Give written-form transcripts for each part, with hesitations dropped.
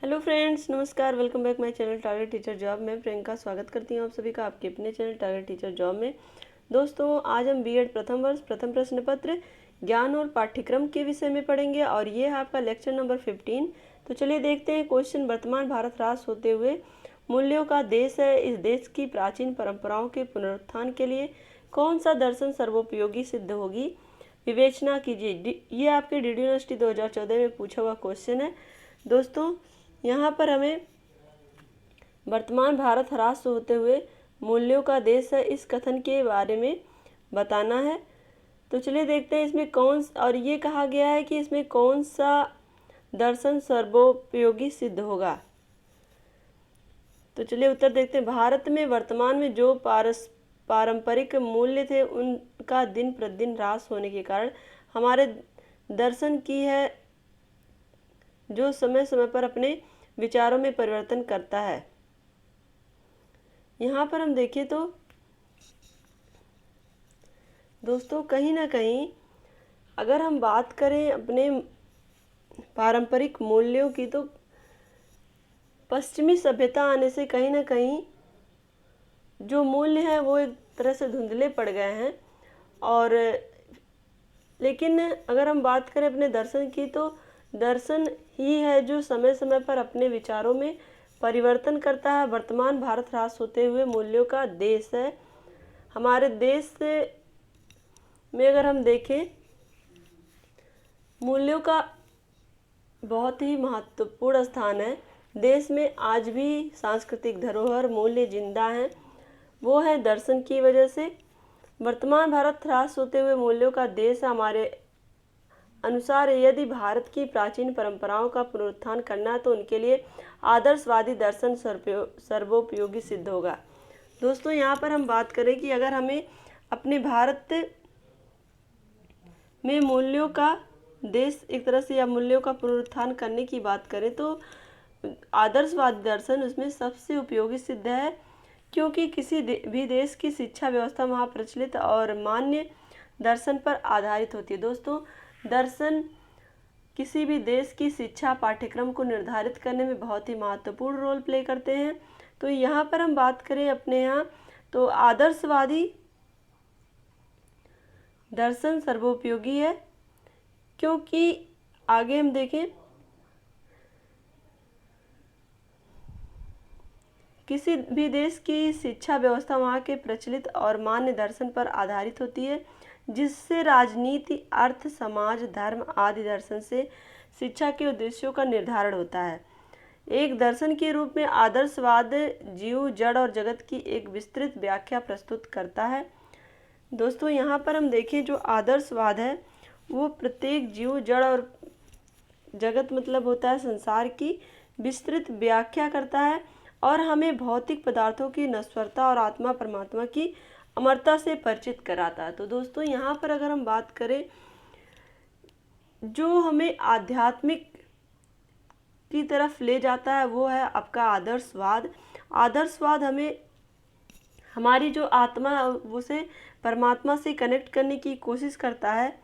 Hello friends, नमस्कार। Welcome back my channel target teacher job. मैं प्रियंका स्वागत करती हूँ आप सभी का आपके अपने चैनल टारगेट टीचर जॉब में। दोस्तों, आज हम बीएड प्रथम वर्ष प्रथम प्रश्न पत्र ज्ञान और पाठ्यक्रम के विषय में पढ़ेंगे और ये है आपका लेक्चर नंबर 15। तो चलिए देखते हैं क्वेश्चन। वर्तमान भारत राष्ट्र होते हुए मूल्यों का देश है। इस देश की प्राचीन परंपराओं के पुनरुत्थान के लिए कौन सा दर्शन सर्वोपयोगी सिद्ध होगी? विवेचना कीजिए। ये आपके डीडी यूनिवर्सिटी 2014 में पूछा हुआ क्वेश्चन है। दोस्तों, यहाँ पर हमें वर्तमान भारत राष्ट्र होते हुए मूल्यों का देश है, इस कथन के बारे में बताना है। तो चलिए देखते हैं इसमें और ये कहा गया है कि इसमें कौन सा दर्शन सर्वोपयोगी सिद्ध होगा। तो चलिए उत्तर देखते हैं। भारत में वर्तमान में जो पारंपरिक मूल्य थे उनका दिन प्रतिदिन ह्रास होने के कारण हमारे दर्शन की है जो समय समय पर अपने विचारों में परिवर्तन करता है। यहाँ पर हम देखें तो दोस्तों, कहीं ना कहीं अगर हम बात करें अपने पारंपरिक मूल्यों की, तो पश्चिमी सभ्यता आने से कहीं ना कहीं जो मूल्य हैं वो एक तरह से धुंधले पड़ गए हैं। और लेकिन अगर हम बात करें अपने दर्शन की, तो दर्शन ही है जो समय समय पर अपने विचारों में परिवर्तन करता है। वर्तमान भारत राष्ट्र होते हुए मूल्यों का देश है। हमारे देश में अगर हम देखें, मूल्यों का बहुत ही महत्वपूर्ण स्थान है। देश में आज भी सांस्कृतिक धरोहर मूल्य जिंदा हैं, वो है दर्शन की वजह से। वर्तमान भारत राष्ट्र होते हुए मूल्यों का देश हमारे अनुसार यदि भारत की प्राचीन परंपराओं का पुनरुत्थान करना है तो उनके लिए आदर्शवादी दर्शन सर्वोपयोगी सिद्ध होगा। दोस्तों, यहाँ पर हम बात करें कि अगर हमें अपने भारत में मूल्यों का देश एक तरह से या मूल्यों का पुनरुत्थान करने की बात करें तो आदर्शवादी दर्शन उसमें सबसे उपयोगी सिद्ध है, क्योंकि किसी भी देश की शिक्षा व्यवस्था वहाँ प्रचलित और मान्य दर्शन पर आधारित होती है। दोस्तों, दर्शन किसी भी देश की शिक्षा पाठ्यक्रम को निर्धारित करने में बहुत ही महत्वपूर्ण रोल प्ले करते हैं। तो यहाँ पर हम बात करें अपने यहाँ, तो आदर्शवादी दर्शन सर्वोपयोगी है, क्योंकि आगे हम देखें, किसी भी देश की शिक्षा व्यवस्था वहाँ के प्रचलित और मान्य दर्शन पर आधारित होती है, जिससे राजनीति, अर्थ, समाज, धर्म आदि दर्शन से शिक्षा के उद्देश्यों का निर्धारण होता है। एक दर्शन के रूप में आदर्शवाद जीव, जड़ और जगत की एक विस्तृत व्याख्या प्रस्तुत करता है। दोस्तों, यहाँ पर हम देखें, जो आदर्शवाद है वो प्रत्येक जीव, जड़ और जगत मतलब होता है संसार की विस्तृत व्याख्या करता है और हमें भौतिक पदार्थों की नश्वरता और आत्मा परमात्मा की अमरता से परिचित कराता है। तो दोस्तों, यहाँ पर अगर हम बात करें, जो हमें आध्यात्मिक की तरफ ले जाता है वो है आपका आदर्शवाद। आदर्शवाद हमें हमारी जो आत्मा है उसे परमात्मा से कनेक्ट करने की कोशिश करता है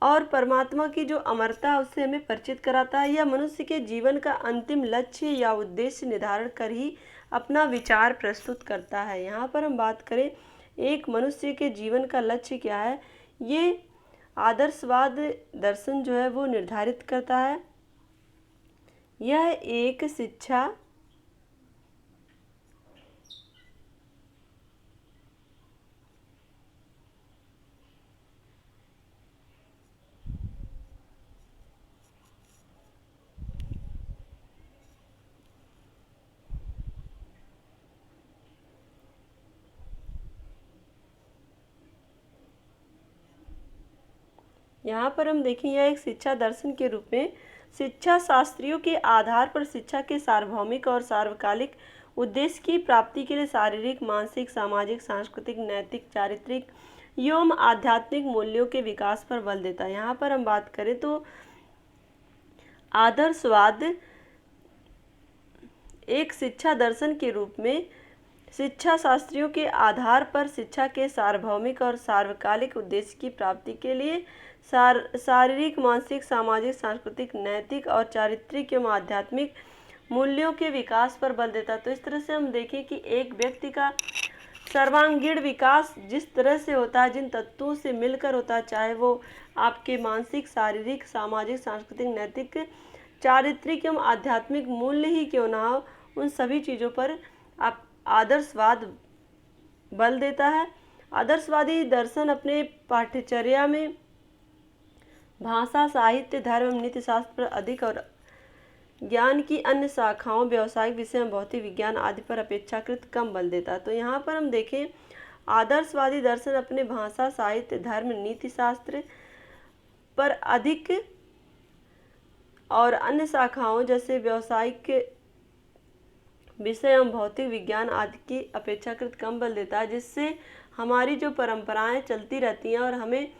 और परमात्मा की जो अमरता है उससे हमें परिचित कराता है। यह मनुष्य के जीवन का अंतिम लक्ष्य या उद्देश्य निर्धारण कर ही अपना विचार प्रस्तुत करता है। यहाँ पर हम बात करें एक मनुष्य के जीवन का लक्ष्य क्या है, ये आदर्शवाद दर्शन जो है वो निर्धारित करता है। यह एक शिक्षा यहाँ पर हम देखें, यह एक शिक्षा दर्शन के रूप में शिक्षा शास्त्रियों के आधार पर शिक्षा के सार्वभौमिक और सार्वकालिक उद्देश्य की प्राप्ति के लिए शारीरिक, मानसिक, सामाजिक, सांस्कृतिक, नैतिक, चारित्रिक एवं आध्यात्मिक मूल्यों के विकास पर बल देता है। यहाँ पर हम बात करें तो आदर्शवाद एक शिक्षा दर्शन के रूप में शिक्षा शास्त्रियों के आधार पर शिक्षा के सार्वभौमिक और सार्वकालिक उद्देश्य की प्राप्ति के लिए शारीरिक, मानसिक, सामाजिक, सांस्कृतिक, नैतिक और चारित्रिक एवं आध्यात्मिक मूल्यों के विकास पर बल देता है। तो इस तरह से हम देखें कि एक व्यक्ति का सर्वांगीण विकास जिस तरह से होता है, जिन तत्वों से मिलकर होता है, चाहे वो आपके मानसिक, शारीरिक, सामाजिक, सांस्कृतिक, नैतिक, चारित्रिक एवं आध्यात्मिक मूल्य ही क्यों ना हो, उन सभी चीज़ों पर आप आदर्शवाद बल देता है। आदर्शवादी दर्शन अपने पाठ्यचर्या में भाषा, साहित्य, धर्म, नीति शास्त्र पर अधिक और ज्ञान की अन्य शाखाओं, व्यावसायिक विषय, भौतिक विज्ञान आदि पर अपेक्षाकृत कम बल देता है। तो यहाँ पर हम देखें, आदर्शवादी दर्शन अपने भाषा, साहित्य, धर्म, नीति शास्त्र पर अधिक और अन्य शाखाओं जैसे व्यावसायिक विषय एवं भौतिक विज्ञान आदि की अपेक्षाकृत कम बल देता है, जिससे हमारी जो परंपराएं चलती रहती हैं और हमें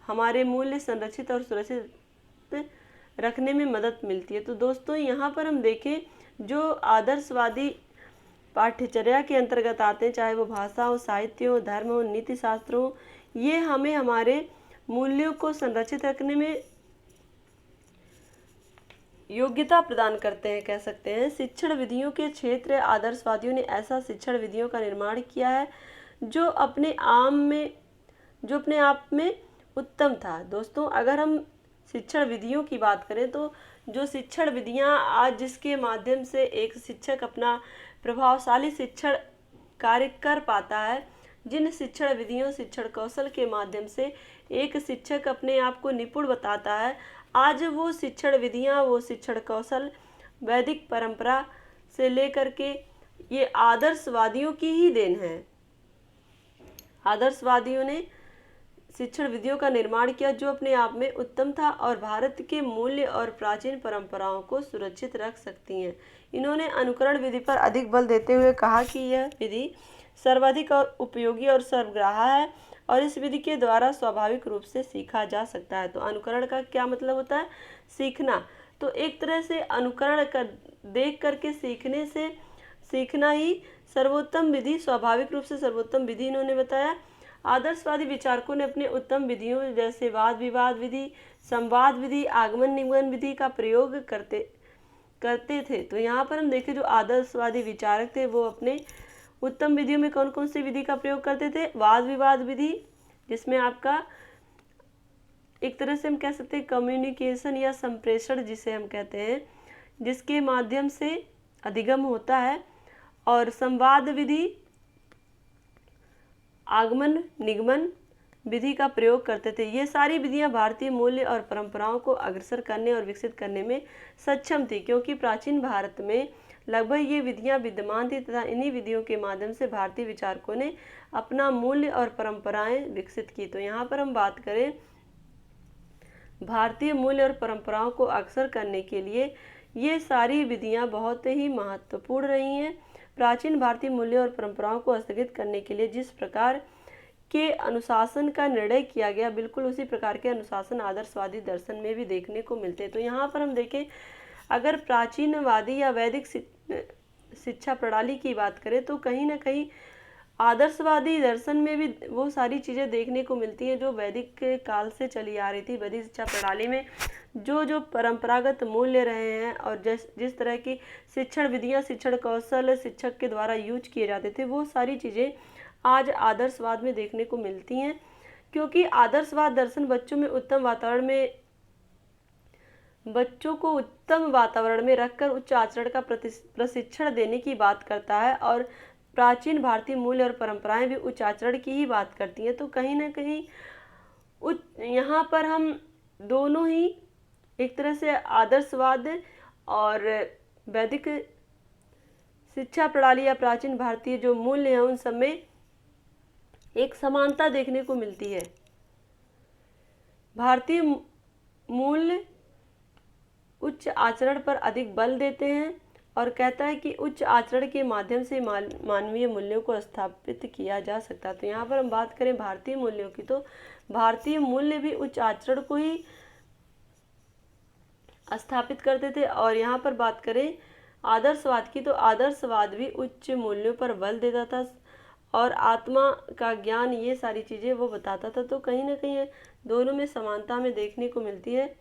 हमारे मूल्य संरक्षित और सुरक्षित रखने में मदद मिलती है। तो दोस्तों, यहाँ पर हम देखें, जो आदर्शवादी पाठ्यचर्या के अंतर्गत आते हैं, चाहे वो भाषा हो, साहित्य हो, धर्म हो, नीति शास्त्र हो, ये हमें हमारे मूल्यों को संरक्षित रखने में योग्यता प्रदान करते हैं, कह सकते हैं। शिक्षण विधियों के क्षेत्र आदर्शवादियों ने ऐसा शिक्षण विधियों का निर्माण किया है जो अपने आप में उत्तम था। दोस्तों, अगर हम शिक्षण विधियों की बात करें तो जो शिक्षण विधियां आज जिसके माध्यम से एक शिक्षक अपना प्रभावशाली शिक्षण कार्य कर पाता है, जिन शिक्षण विधियों, शिक्षण कौशल के माध्यम से एक शिक्षक अपने आप को निपुण बताता है, आज वो शिक्षण विधियां, वो शिक्षण कौशल वैदिक परंपरा से लेकर के ये आदर्शवादियों की ही देन है। आदर्शवादियों ने शिक्षण विधियों का निर्माण किया जो अपने आप में उत्तम था और भारत के मूल्य और प्राचीन परंपराओं को सुरक्षित रख सकती हैं। इन्होंने अनुकरण विधि पर अधिक बल देते हुए कहा कि यह विधि सर्वाधिक और उपयोगी और सर्वग्राह्य है और इस विधि के द्वारा स्वाभाविक रूप से सीखा जा सकता है। तो अनुकरण का क्या मतलब होता है? सीखना। तो एक तरह से अनुकरण कर देख करके सीखने से सीखना ही सर्वोत्तम विधि, स्वाभाविक रूप से सर्वोत्तम विधि इन्होंने बताया। आदर्शवादी विचारकों ने अपने उत्तम विधियों जैसे वाद विवाद विधि, संवाद विधि, आगमन निगमन विधि का प्रयोग करते थे। तो यहाँ पर हम देखें, जो आदर्शवादी विचारक थे वो अपने उत्तम विधियों में कौन कौन सी विधि का प्रयोग करते थे? वाद विवाद विधि, जिसमें आपका एक तरह से हम कह सकते हैं कम्युनिकेशन या संप्रेषण जिसे हम कहते हैं, जिसके माध्यम से अधिगम होता है। और संवाद विधि, आगमन निगमन विधि का प्रयोग करते थे। ये सारी विधियां भारतीय मूल्य और परंपराओं को अग्रसर करने और विकसित करने में सक्षम थी, क्योंकि प्राचीन भारत में लगभग ये विधियां विद्यमान थी तथा इन्हीं विधियों के माध्यम से भारतीय विचारकों ने अपना मूल्य और परंपराएं विकसित की। तो यहाँ पर हम बात करें, भारतीय मूल्य और परंपराओं को अग्रसर करने के लिए ये सारी विधियां बहुत ही महत्वपूर्ण रही हैं। प्राचीन भारतीय मूल्यों और परंपराओं को स्थगित करने के लिए जिस प्रकार के अनुशासन का निर्णय किया गया, बिल्कुल उसी प्रकार के अनुशासन आदर्शवादी दर्शन में भी देखने को मिलते हैं। तो यहाँ पर हम देखें, अगर प्राचीनवादी या वैदिक शिक्षा प्रणाली की बात करें तो कहीं ना कहीं आदर्शवादी दर्शन में भी वो सारी चीज़ें देखने को मिलती हैं जो वैदिक काल से चली आ रही थी। वैदिक शिक्षा प्रणाली में जो परंपरागत मूल्य रहे हैं और जिस तरह की शिक्षण विधियां, शिक्षण कौशल शिक्षक के द्वारा यूज किए जाते थे, वो सारी चीज़ें आज आदर्शवाद में देखने को मिलती हैं। क्योंकि आदर्शवाद दर्शन बच्चों को उत्तम वातावरण में रखकर उच्च आचरण का प्रशिक्षण देने की बात करता है और प्राचीन भारतीय मूल्य और परंपराएं भी उच्च आचरण की ही बात करती हैं। तो कहीं ना कहीं यहाँ पर हम दोनों ही एक तरह से आदर्शवाद और वैदिक शिक्षा प्रणाली या प्राचीन भारतीय जो मूल्य हैं उन सब में एक समानता देखने को मिलती है। भारतीय मूल्य उच्च आचरण पर अधिक बल देते हैं और कहता है कि उच्च आचरण के माध्यम से मानवीय मूल्यों को स्थापित किया जा सकता है। तो यहाँ पर हम बात करें भारतीय मूल्यों की, तो भारतीय मूल्य भी उच्च आचरण को ही स्थापित करते थे। और यहाँ पर बात करें आदर्शवाद की, तो आदर्शवाद भी उच्च मूल्यों पर बल देता था और आत्मा का ज्ञान, ये सारी चीज़ें वो बताता था। तो कहीं ना कहीं दोनों में समानता हमें देखने को मिलती है।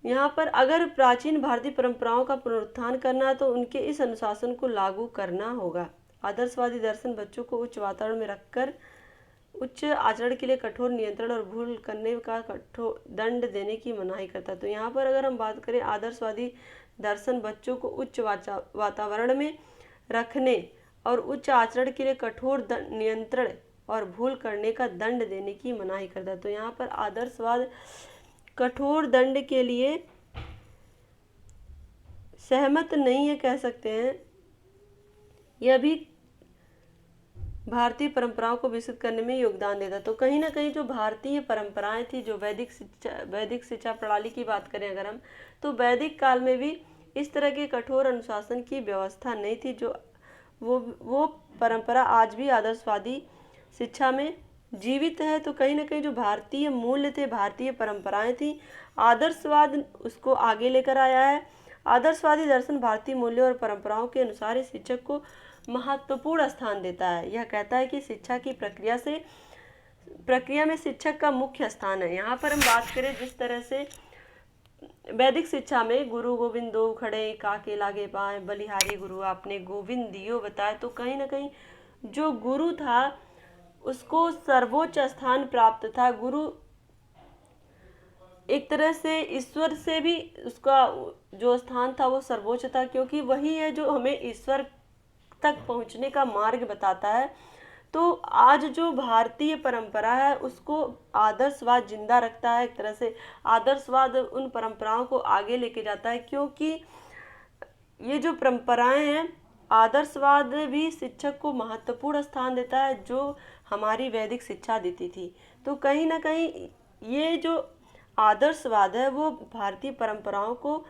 यहाँ पर अगर प्राचीन भारतीय परंपराओं का पुनरुत्थान करना है तो उनके इस अनुशासन को लागू करना होगा। आदर्शवादी दर्शन बच्चों को उच्च वातावरण में रखकर उच्च आचरण के लिए कठोर नियंत्रण और भूल करने का कठोर दंड देने की मनाही करता है। तो यहाँ पर अगर हम बात करें, आदर्शवादी दर्शन बच्चों को उच्च वातावरण में रखने और उच्च आचरण के लिए कठोर नियंत्रण और भूल करने का दंड देने की मनाही करता है। तो यहाँ पर आदर्शवाद कठोर दंड के लिए सहमत नहीं है, कह सकते हैं। यह भी भारतीय परंपराओं को विकसित करने में योगदान देता। तो कहीं ना कहीं जो भारतीय परंपराएं थी, जो वैदिक शिक्षा प्रणाली की बात करें अगर हम, तो वैदिक काल में भी इस तरह के कठोर अनुशासन की व्यवस्था नहीं थी। जो वो परंपरा आज भी आदर्शवादी शिक्षा में जीवित है। तो कहीं ना कहीं जो भारतीय मूल्य थे, भारतीय परंपराएं थी, आदर्शवाद उसको आगे लेकर आया है। आदर्शवादी दर्शन भारतीय मूल्यों और परंपराओं के अनुसार इस शिक्षक को महत्वपूर्ण स्थान देता है। यह कहता है कि शिक्षा की प्रक्रिया में शिक्षक का मुख्य स्थान है। यहाँ पर हम बात करें जिस तरह से वैदिक शिक्षा में गुरु गोविंद दो खड़े काके लागे पाए, बलिहारी गुरु आपने गोविंद दियो बताए। तो कहीं ना कहीं जो गुरु था उसको सर्वोच्च स्थान प्राप्त था। गुरु एक तरह से ईश्वर से भी उसका जो स्थान था वो सर्वोच्च था, क्योंकि वही है जो हमें ईश्वर तक पहुंचने का मार्ग बताता है। तो आज जो भारतीय परंपरा है उसको आदर्शवाद जिंदा रखता है। एक तरह से आदर्शवाद उन परंपराओं को आगे लेके जाता है, क्योंकि ये जो परंपराएं हैं, आदर्शवाद भी शिक्षक को महत्वपूर्ण स्थान देता है जो हमारी वैदिक शिक्षा देती थी। तो कहीं ना कहीं ये जो आदर्शवाद है वो भारतीय परंपराओं को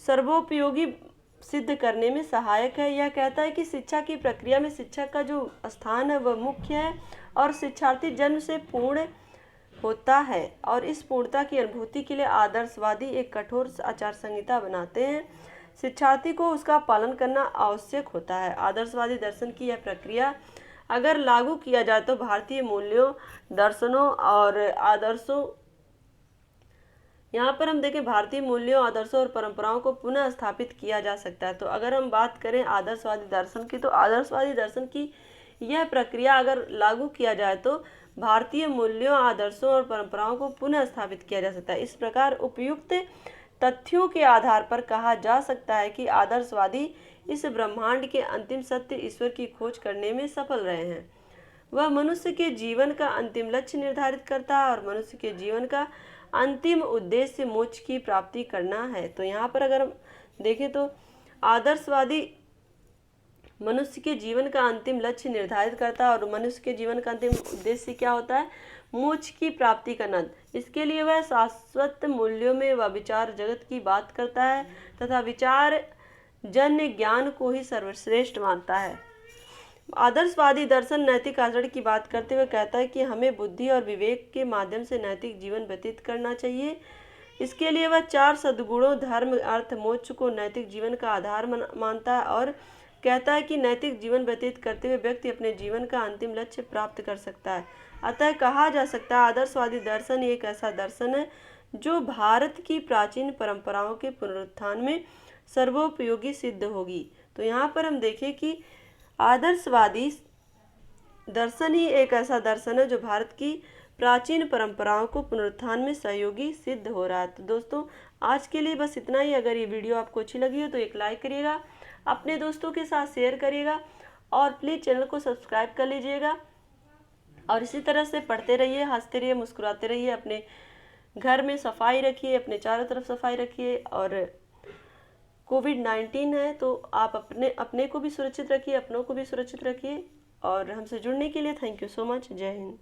सर्वोपयोगी सिद्ध करने में सहायक है। यह कहता है कि शिक्षा की प्रक्रिया में शिक्षक का जो स्थान है वह मुख्य है और शिक्षार्थी जन्म से पूर्ण होता है, और इस पूर्णता की अनुभूति के लिए आदर्शवादी एक कठोर आचार संहिता बनाते हैं। शिक्षार्थी को उसका पालन करना आवश्यक होता है। आदर्शवादी दर्शन की यह प्रक्रिया अगर लागू किया जाए तो भारतीय मूल्यों, दर्शनों और आदर्शों, यहाँ पर हम देखें भारतीय मूल्यों, आदर्शों और परंपराओं को पुनः स्थापित किया जा सकता है। तो अगर हम बात करें आदर्शवादी दर्शन की, तो आदर्शवादी दर्शन की यह प्रक्रिया अगर लागू किया जाए तो भारतीय मूल्यों, आदर्शों और परंपराओं को पुनः स्थापित किया जा सकता है। इस प्रकार उपयुक्त तथ्यों के आधार पर कहा जा सकता है कि आदर्शवादी इस ब्रह्मांड के अंतिम सत्य ईश्वर की खोज करने में सफल रहे हैं। वह मनुष्य के जीवन का अंतिम लक्ष्य निर्धारित करता है और मनुष्य के जीवन का अंतिम उद्देश्य मोक्ष की प्राप्ति करना है। तो यहाँ पर अगर हम देखें तो आदर्शवादी मनुष्य के जीवन का अंतिम लक्ष्य निर्धारित करता है और मनुष्य के जीवन का अंतिम उद्देश्य क्या होता है? मोक्ष की प्राप्ति करना। इसके लिए वह शाश्वत मूल्यों में व विचार जगत की बात करता है तथा विचार जन्य ज्ञान को ही सर्वश्रेष्ठ मानता है। आदर्शवादी दर्शन नैतिक आचरण की बात करते हुए कहता है कि हमें बुद्धि और विवेक के माध्यम से नैतिक जीवन व्यतीत करना चाहिए। इसके लिए वह 4 सद्गुणों धर्म, अर्थ, मोक्ष को नैतिक जीवन का आधार मानता है और कहता है कि नैतिक जीवन व्यतीत करते हुए व्यक्ति अपने जीवन का अंतिम लक्ष्य प्राप्त कर सकता है। अतः कहा जा सकता है आदर्शवादी दर्शन एक ऐसा दर्शन है जो भारत की प्राचीन परंपराओं के पुनरुत्थान में सर्वोपयोगी सिद्ध होगी। तो यहाँ पर हम देखें कि आदर्शवादी दर्शन ही एक ऐसा दर्शन है जो भारत की प्राचीन परंपराओं को पुनरुत्थान में सहयोगी सिद्ध हो रहा है। तो दोस्तों आज के लिए बस इतना ही। अगर ये वीडियो आपको अच्छी लगी हो तो एक लाइक करिएगा, अपने दोस्तों के साथ शेयर करिएगा और प्लीज़ चैनल को सब्सक्राइब कर लीजिएगा। और इसी तरह से पढ़ते रहिए, हंसते रहिए, मुस्कुराते रहिए, अपने घर में सफाई रखिए, अपने चारों तरफ सफाई रखिए। और कोविड-19 है तो आप अपने को भी सुरक्षित रखिए, अपनों को भी सुरक्षित रखिए। और हमसे जुड़ने के लिए थैंक यू सो मच। जय हिंद।